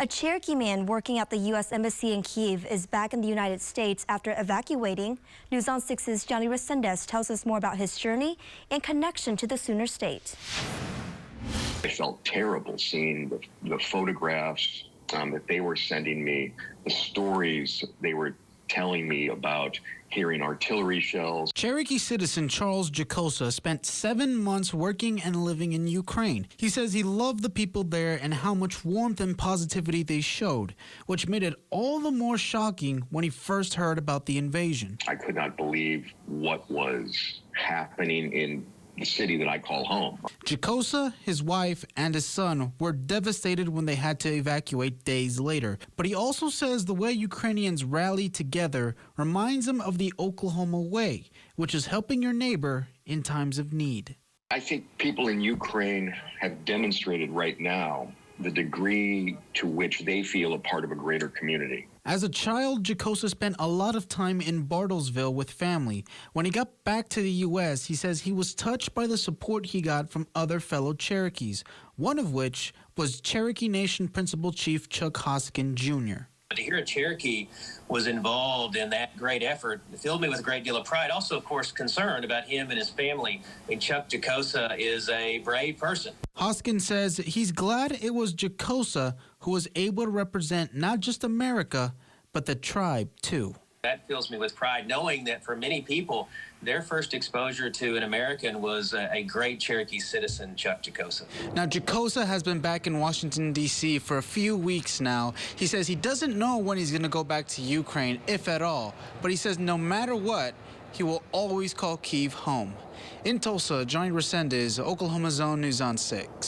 A Cherokee man working at the U.S. Embassy in Kyiv is back in the United States after evacuating. News on 6's Johnny Resendez tells us more about his journey and connection to the Sooner State. I felt terrible seeing the photographs that they were sending me, the stories they were telling me about hearing artillery shells. Cherokee citizen Charles Jacosa spent 7 months working and living in Ukraine. He says he loved the people there and how much warmth and positivity they showed, which made it all the more shocking when he first heard about the invasion. I could not believe what was happening in the city that I call home. Jacosa, his wife, and his son were devastated when they had to evacuate days later. But he also says the way Ukrainians rally together reminds him of the Oklahoma way, which is helping your neighbor in times of need. I think people in Ukraine have demonstrated right now the degree to which they feel a part of a greater community. As a child, Jacosa spent a lot of time in Bartlesville with family. When he got back to the U.S., he says he was touched by the support he got from other fellow Cherokees, one of which was Cherokee Nation Principal Chief Chuck Hoskin, Jr. To hear a Cherokee was involved in that great effort filled me with a great deal of pride. Also, of course, concerned about him and his family. I mean, Chuck Jacosa is a brave person. Hoskin says he's glad it was Jacosa who was able to represent not just America, but the tribe, too. That fills me with pride, knowing that for many people, their first exposure to an American was a great Cherokee citizen, Chuck Jacosa. Now, Jacosa has been back in Washington, D.C. for a few weeks now. He says he doesn't know when he's going to go back to Ukraine, if at all. But he says no matter what, he will always call Kyiv home. In Tulsa, Johnny Resendez, Oklahoma's Own News on 6.